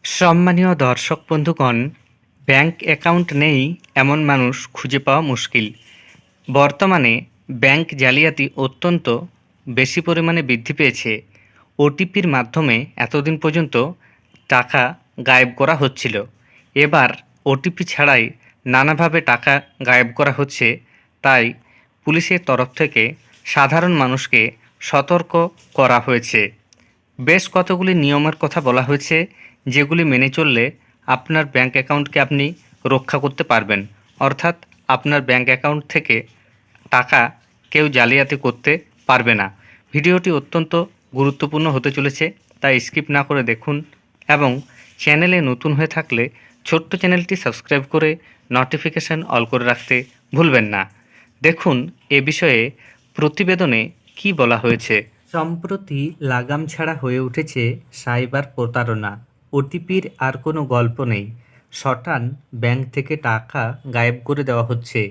সম্মানীয় দর্শক বন্ধুগণ, ব্যাংক অ্যাকাউন্ট নেই এমন মানুষ খুঁজে পাওয়া মুশকিল। বর্তমানে ব্যাংক জালিয়াতি অত্যন্ত বেশি পরিমাণে বৃদ্ধি পেয়েছে। ওটিপির মাধ্যমে এতদিন পর্যন্ত টাকা গায়েব করা হচ্ছিল। এবার ওটিপি ছাড়াই নানাভাবে টাকা গায়েব করা হচ্ছে। তাই পুলিশের তরফ থেকে সাধারণ মানুষকে সতর্ক করা হয়েছে। বেশ কতগুলি নিয়মের কথা বলা হয়েছে, যেগুলি মেনে চললে আপনার ব্যাংক অ্যাকাউন্টকে আপনি রক্ষা করতে পারবেন। অর্থাৎ আপনার ব্যাংক অ্যাকাউন্ট থেকে টাকা কেউ জালিয়াতি করতে পারবে না। ভিডিওটি অত্যন্ত গুরুত্বপূর্ণ হতে চলেছে, তাই স্কিপ না করে দেখুন এবং চ্যানেলে নতুন হয়ে থাকলে ছোট্ট চ্যানেলটি সাবস্ক্রাইব করে নোটিফিকেশান অল করে রাখতে ভুলবেন না। দেখুন এ বিষয়ে প্রতিবেদনে কি বলা হয়েছে। সম্প্রতি লাগাম ছাড়া হয়ে উঠেছে সাইবার প্রতারণা। ওটিপির আর কোনো গল্প নেই, শটান ব্যাংক থেকে টাকা গায়েব করে দেওয়া হচ্ছে।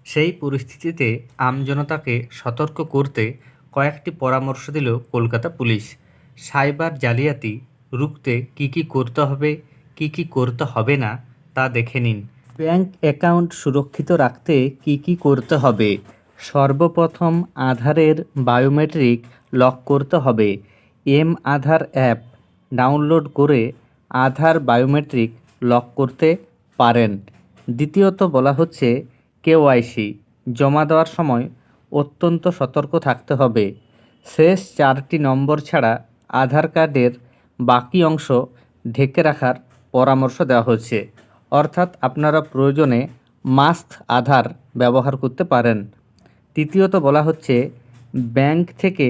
সেই পরিস্থিতিতে আমজনতাকে সতর্ক করতে কয়েকটি পরামর্শ দিল কলকাতা পুলিশ। সাইবার জালিয়াতি রুখতে কী করতে হবে, কী করতে হবে না তা দেখে নিন। ব্যাংক অ্যাকাউন্ট সুরক্ষিত রাখতে কী করতে হবে। সর্বপ্রথম আধারের বায়োমেট্রিক লক করতে হবে। আধার অ্যাপ ডাউনলোড করে আধার বায়োমেট্রিক লক করতে পারেন। দ্বিতীয়ত বলা হচ্ছে কেওয়াইসি জমা দেওয়ার সময় অত্যন্ত সতর্ক থাকতে হবে। শেষ 4টি নম্বর ছাড়া আধার কার্ডের বাকি অংশ ঢেকে রাখার পরামর্শ দেওয়া হচ্ছে। অর্থাৎ আপনারা প্রয়োজনে মাস্ক আধার ব্যবহার করতে পারেন। তৃতীয়ত বলা হচ্ছে ব্যাংক থেকে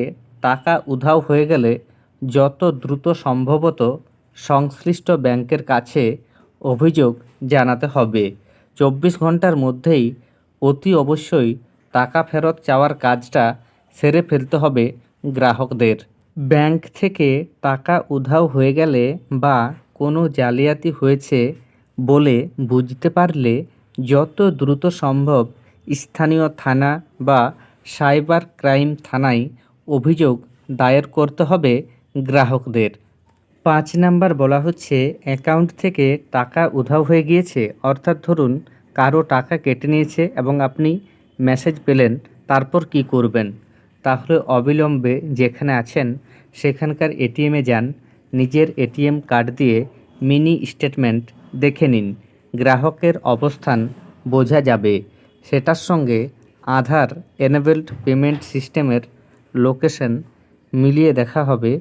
টাকা উধাও হয়ে গেলে যত দ্রুত সম্ভবত সংশ্লিষ্ট ব্যাংকের কাছে অভিযোগ জানাতে হবে। 24 ঘন্টার মধ্যেই অতি অবশ্যই টাকা ফেরত চাওয়ার কাজটা সেরে ফেলতে হবে গ্রাহকদের। ব্যাংক থেকে টাকা উধাও হয়ে গেলে বা কোনো জালিয়াতি হয়েছে বলে বুঝতে পারলে যত দ্রুত সম্ভব স্থানীয় থানা বা সাইবার ক্রাইম থানায় অভিযোগ দায়ের করতে হবে গ্রাহকদের। 5 নাম্বার বলা হচ্ছে অ্যাকাউন্ট থেকে টাকা উধাও হয়ে গিয়েছে, অর্থাৎ ধরুন কারো টাকা কেটে নিয়েছে এবং আপনি মেসেজ পেলেন, তারপর কি করবেন? তাহলে অবিলম্বে যেখানে আছেন সেখানকার এটিএমে যান, নিজের এটিএম কার্ড দিয়ে মিনি স্টেটমেন্ট দেখে নিন। গ্রাহকের অবস্থান বোঝা যাবে। সেটার সঙ্গে আধার এনেবেলড পেমেন্ট সিস্টেমের লোকেশন মিলিয়ে দেখা হবে।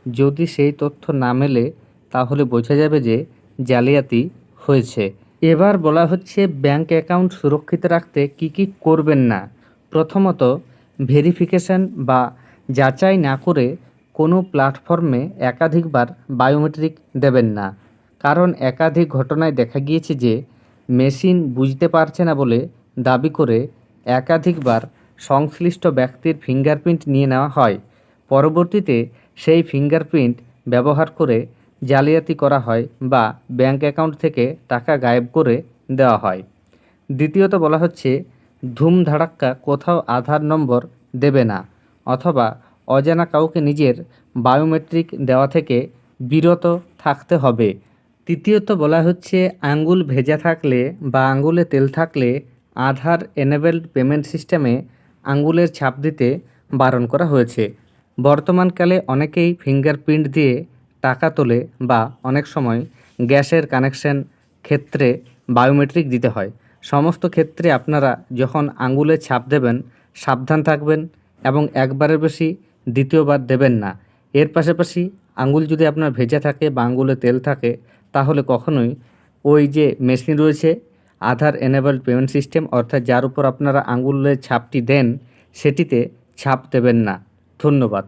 যদি সেই তথ্য না মেলে তাহলে বোঝা যাবে যে জালিয়াতি হয়েছে। এবার বলা হচ্ছে ব্যাংক অ্যাকাউন্ট সুরক্ষিত রাখতে কী করবেন না। প্রথমত, ভেরিফিকেশন বা যাচাই না করে কোনো প্ল্যাটফর্মে একাধিকবার বায়োমেট্রিক দেবেন না। কারণ একাধিক ঘটনায় দেখা গিয়েছে যে মেশিন বুঝতে পারছে না বলে দাবি করে একাধিকবার সংশ্লিষ্ট ব্যক্তির ফিঙ্গারপ্রিন্ট নিয়ে নেওয়া হয়। পরবর্তীতে সেই ফিঙ্গারপ্রিন্ট ব্যবহার করে জালিয়াতি করা হয় বা ব্যাংক অ্যাকাউন্ট থেকে টাকা গায়েব করে দেওয়া হয়। দ্বিতীয়ত বলা হচ্ছে ধুমধাড়াক্কা কোথাও আধার নম্বর দেবে না, অথবা অজানা কাউকে নিজের বায়োমেট্রিক দেওয়া থেকে বিরত থাকতে হবে। তৃতীয়ত বলা হচ্ছে আঙ্গুল ভেজা থাকলে বা আঙ্গুলে তেল থাকলে আধার এনেবেলড পেমেন্ট সিস্টেমে আঙ্গুলের ছাপ দিতে বারণ করা হয়েছে। বর্তমানকালে অনেকেই ফিঙ্গারপ্রিন্ট দিয়ে টাকা তোলে বা অনেক সময় গ্যাসের কানেকশন ক্ষেত্রে বায়োমেট্রিক দিতে হয়। সমস্ত ক্ষেত্রে আপনারা যখন আঙ্গুলের ছাপ দেবেন সাবধান থাকবেন এবং একবারের বেশি দ্বিতীয়বার দেবেন না। এর পাশাপাশি আঙ্গুল যদি আপনার ভেজা থাকে বা আঙ্গুলে তেল থাকে তাহলে কখনোই ওই যে মেশিন রয়েছে আধার এনেবেলড পেমেন্ট সিস্টেম, অর্থাৎ যার উপর আপনারা আঙ্গুলের ছাপটি দেন সেটিতে ছাপ দেবেন না। ধন্যবাদ।